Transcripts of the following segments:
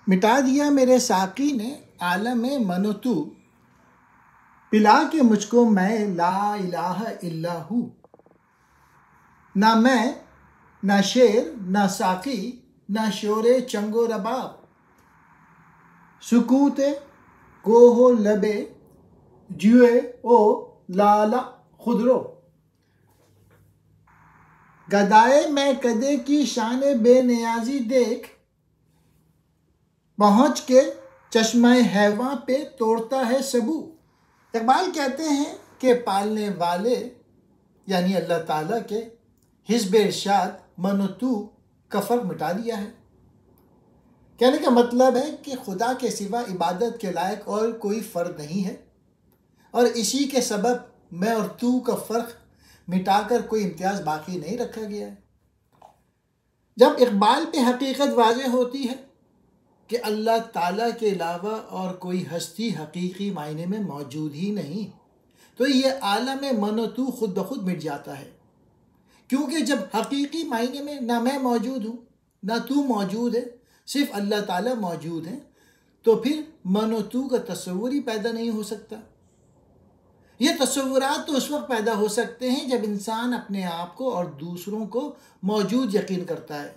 مٹا دیا میرے ساقی نے عالم من و تو، پلا کے مجھ کو میں لا الہ الا ہوں۔ نہ میں، نہ شیر، نہ ساقی، نہ شور چنگ و رباب، سکوت کوہ لبے جوئے او لالا خضرو، گدائے میں کدے کی شان بے نیازی دیکھ، پہنچ کے چشمہ حیواں پہ توڑتا ہے سبو۔ اقبال کہتے ہیں کہ پالنے والے یعنی اللہ تعالیٰ کے حزب ارشاد من و تو کا فرق مٹا دیا ہے۔ کہنے کا مطلب ہے کہ خدا کے سوا عبادت کے لائق اور کوئی فرد نہیں ہے، اور اسی کے سبب میں اور تو کا فرق مٹا کر کوئی امتیاز باقی نہیں رکھا گیا ہے۔ جب اقبال پہ حقیقت واضح ہوتی ہے کہ اللہ تعالیٰ کے علاوہ اور کوئی ہستی حقیقی معنی میں موجود ہی نہیں، تو یہ عالم من و تو خود بخود مٹ جاتا ہے، کیونکہ جب حقیقی معنی میں نہ میں موجود ہوں نہ تو موجود ہے، صرف اللہ تعالیٰ موجود ہے، تو پھر من و تو کا تصور ہی پیدا نہیں ہو سکتا۔ یہ تصورات تو اس وقت پیدا ہو سکتے ہیں جب انسان اپنے آپ کو اور دوسروں کو موجود یقین کرتا ہے،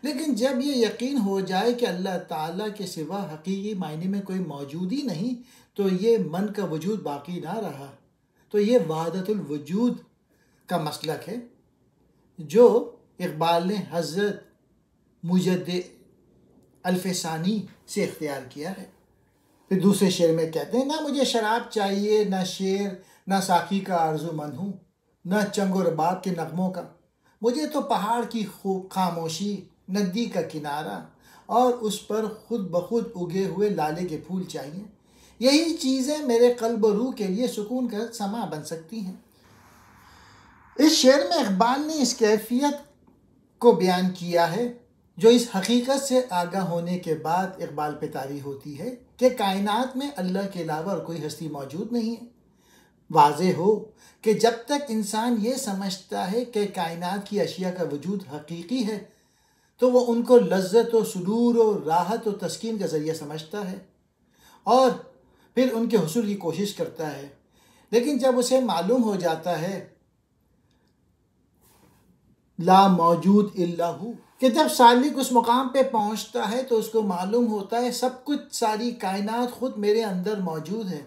لیکن جب یہ یقین ہو جائے کہ اللہ تعالیٰ کے سوا حقیقی معنی میں کوئی موجود ہی نہیں، تو یہ من کا وجود باقی نہ رہا۔ تو یہ وحدت الوجود کا مسلک ہے جو اقبال نے حضرت مجدد الفسانی سے اختیار کیا ہے۔ پھر دوسرے شعر میں کہتے ہیں، نہ مجھے شراب چاہیے، نہ شیر، نہ ساقی کا آرزو مند ہوں، نہ چنگ و رباب کے نغموں کا، مجھے تو پہاڑ کی خاموشی، ندی کا کنارہ اور اس پر خود بخود اگے ہوئے لالے کے پھول چاہیے۔ یہی چیزیں میرے قلب و روح کے لیے سکون کا سما بن سکتی ہیں۔ اس شعر میں اقبال نے اس کیفیت کو بیان کیا ہے جو اس حقیقت سے آگاہ ہونے کے بعد اقبال پہ طاری ہوتی ہے کہ کائنات میں اللہ کے علاوہ اور کوئی ہستی موجود نہیں ہے۔ واضح ہو کہ جب تک انسان یہ سمجھتا ہے کہ کائنات کی اشیاء کا وجود حقیقی ہے تو وہ ان کو لذت و سرور و راحت و تسکین کا ذریعہ سمجھتا ہے اور پھر ان کے حصول کی کوشش کرتا ہے، لیکن جب اسے معلوم ہو جاتا ہے لا موجود الا ہو، کہ جب سالک اس مقام پہ پہنچتا ہے تو اس کو معلوم ہوتا ہے سب کچھ، ساری کائنات خود میرے اندر موجود ہے،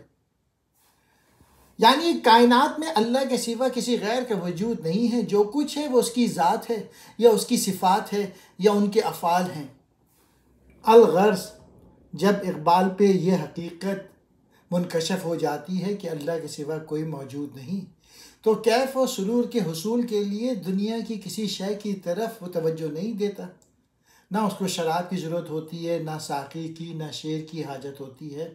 یعنی کائنات میں اللہ کے سوا کسی غیر کا وجود نہیں ہے، جو کچھ ہے وہ اس کی ذات ہے یا اس کی صفات ہے یا ان کے افعال ہیں۔ الغرض جب اقبال پہ یہ حقیقت منکشف ہو جاتی ہے کہ اللہ کے سوا کوئی موجود نہیں، تو کیف و سرور کے حصول کے لیے دنیا کی کسی شے کی طرف وہ توجہ نہیں دیتا، نہ اس کو شراب کی ضرورت ہوتی ہے، نہ ساقی کی، نہ شیر کی حاجت ہوتی ہے،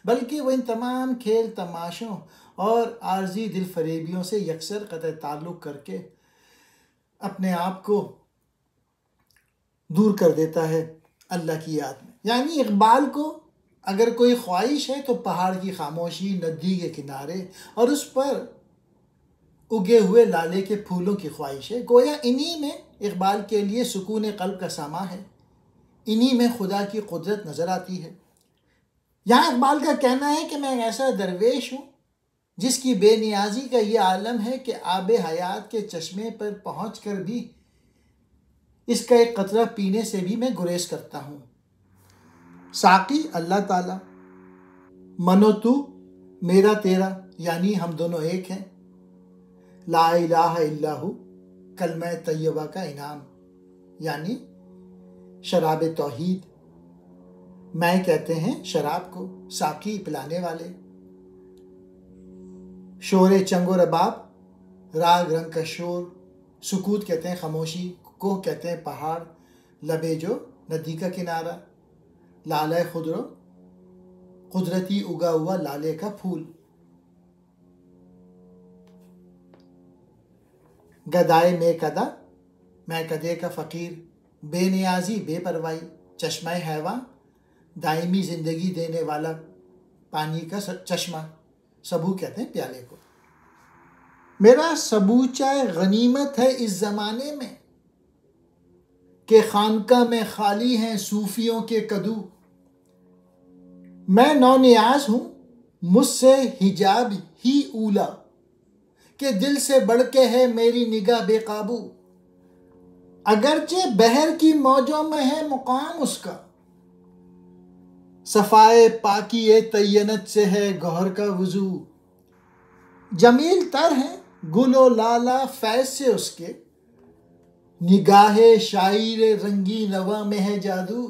بلکہ وہ ان تمام کھیل تماشوں اور عارضی دل فریبیوں سے یکسر قطع تعلق کر کے اپنے آپ کو دور کر دیتا ہے اللہ کی یاد میں۔ یعنی اقبال کو اگر کوئی خواہش ہے تو پہاڑ کی خاموشی، ندی کے کنارے اور اس پر اگے ہوئے لالے کے پھولوں کی خواہش ہے۔ گویا انہی میں اقبال کے لیے سکون قلب کا ساما ہے، انہی میں خدا کی قدرت نظر آتی ہے۔ یہاں اقبال کا کہنا ہے کہ میں ایک ایسا درویش ہوں جس کی بے نیازی کا یہ عالم ہے کہ آب حیات کے چشمے پر پہنچ کر بھی اس کا ایک قطرہ پینے سے بھی میں گریز کرتا ہوں۔ ساقی اللہ تعالیٰ، من و تو میرا تیرا، یعنی ہم دونوں ایک ہیں۔ لا الہ الا ہو کلمہ طیبہ کا انعام، یعنی شراب توحید، میں کہتے ہیں شراب کو، ساقی پلانے والے، شور چنگ و رباب راگ رنگ کا شور، سکوت کہتے ہیں خاموشی، کوہ کہتے ہیں پہاڑ، لبے جو ندی کا کنارہ، لالہ خضرو قدرتی اگا ہوا لالے کا پھول، گدائے میں کدا، میں کدے کا فقیر، بے نیازی بے پروائی، چشمہ حیواں دائمی زندگی دینے والا پانی کا چشمہ، سبو کہتے ہیں پیالے کو۔ میرا سبوچہ غنیمت ہے اس زمانے میں کہ خانقاہ میں خالی ہیں صوفیوں کے کدو، میں نو نیاز ہوں، مجھ سے حجاب ہی اولا، کہ دل سے بڑھ کے ہے میری نگاہ بے قابو، اگرچہ بحر کی موجوں میں ہے مقام اس کا، صفائے پاکی طینت سے ہے گوہر کا وضو، جمیل تر ہے گل و لالا فیض سے اس کے، نگاہ شاعر رنگی نوا میں ہے جادو۔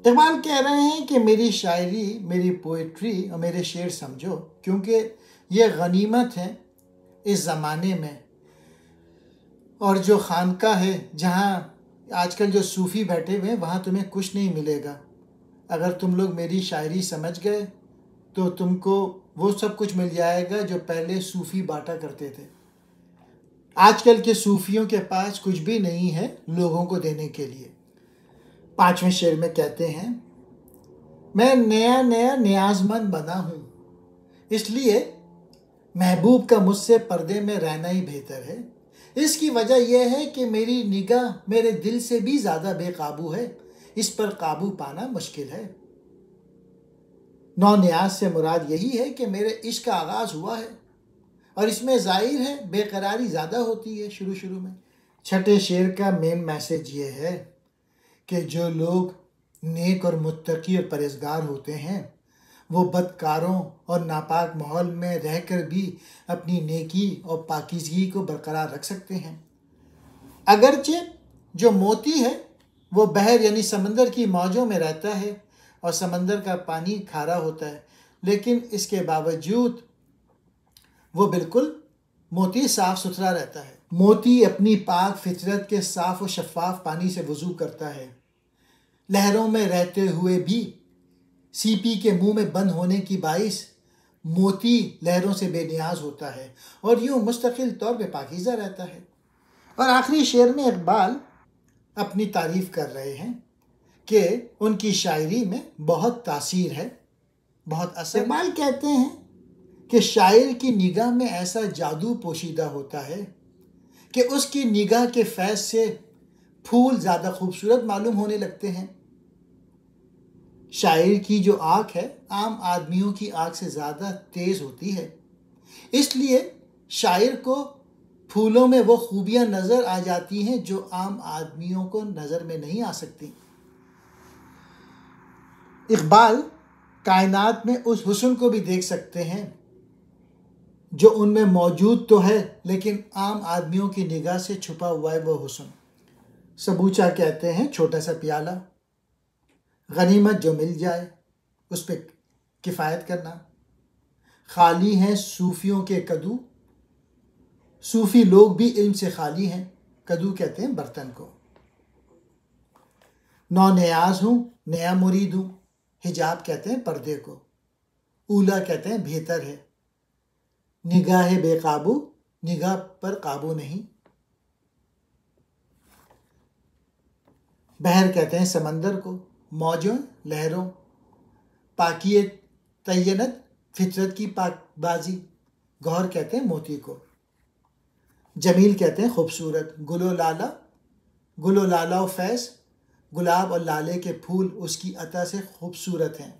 اقبال کہہ رہے ہیں کہ میری شاعری، میری پوئٹری اور میرے شعر سمجھو، کیونکہ یہ غنیمت ہے اس زمانے میں۔ اور جو خانقاہ ہے جہاں آج کل جو صوفی بیٹھے ہوئے ہیں، وہاں تمہیں کچھ نہیں ملے گا۔ اگر تم لوگ میری شاعری سمجھ گئے تو تم کو وہ سب کچھ مل جائے گا جو پہلے صوفی بانٹا کرتے تھے۔ آج کل کے صوفیوں کے پاس کچھ بھی نہیں ہے لوگوں کو دینے کے لیے۔ 5ویں شعر میں کہتے ہیں، میں نیا نیا نیاز مند بنا ہوں، اس لیے محبوب کا مجھ سے پردے میں رہنا ہی بہتر ہے۔ اس کی وجہ یہ ہے کہ میری نگاہ میرے دل سے بھی زیادہ بے قابو ہے، اس پر قابو پانا مشکل ہے۔ نو نیاز سے مراد یہی ہے کہ میرے عشق کا آغاز ہوا ہے، اور اس میں ظاہر ہے بے قراری زیادہ ہوتی ہے شروع میں۔ 6 شعر کا مین میسج یہ ہے کہ جو لوگ نیک اور متقی اور پرہیزگار ہوتے ہیں، وہ بدکاروں اور ناپاک ماحول میں رہ کر بھی اپنی نیکی اور پاکیزگی کو برقرار رکھ سکتے ہیں۔ اگرچہ جو موتی ہے وہ بحر یعنی سمندر کی موجوں میں رہتا ہے اور سمندر کا پانی کھارا ہوتا ہے، لیکن اس کے باوجود وہ بالکل موتی صاف ستھرا رہتا ہے۔ موتی اپنی پاک فطرت کے صاف و شفاف پانی سے وضو کرتا ہے، لہروں میں رہتے ہوئے بھی سیپی کے منہ میں بند ہونے کی باعث موتی لہروں سے بے نیاز ہوتا ہے اور یوں مستقل طور پہ پاکیزہ رہتا ہے۔ اور آخری شعر میں اقبال اپنی تعریف کر رہے ہیں کہ ان کی شاعری میں بہت تاثیر ہے، بہت اثر۔ اقبال کہتے ہیں کہ شاعر کی نگاہ میں ایسا جادو پوشیدہ ہوتا ہے کہ اس کی نگاہ کے فیض سے پھول زیادہ خوبصورت معلوم ہونے لگتے ہیں۔ شاعر کی جو آنکھ ہے عام آدمیوں کی آنکھ سے زیادہ تیز ہوتی ہے، اس لیے شاعر کو پھولوں میں وہ خوبیاں نظر آ جاتی ہیں جو عام آدمیوں کو نظر میں نہیں آ سکتی۔ اقبال کائنات میں اس حسن کو بھی دیکھ سکتے ہیں جو ان میں موجود تو ہے لیکن عام آدمیوں کی نگاہ سے چھپا ہوا ہے وہ حسن۔ سبوچا کہتے ہیں چھوٹا سا پیالہ، غنیمت جو مل جائے اس پہ کفایت کرنا، خالی ہیں صوفیوں کے کدو، صوفی لوگ بھی علم سے خالی ہیں، کدو کہتے ہیں برتن کو۔ نو نیاز ہوں، نیا مرید ہوں، حجاب کہتے ہیں پردے کو، اولا کہتے ہیں بہتر ہے، نگاہ بے قابو، نگاہ پر قابو نہیں، بحر کہتے ہیں سمندر کو، موجوں لہروں، پاکی طینت فطرت کی پاک بازی، گوہر کہتے ہیں موتی کو، جمیل کہتے ہیں خوبصورت، گل و لالا و فیض، گلاب اور لالے کے پھول اس کی عطا سے خوبصورت ہیں۔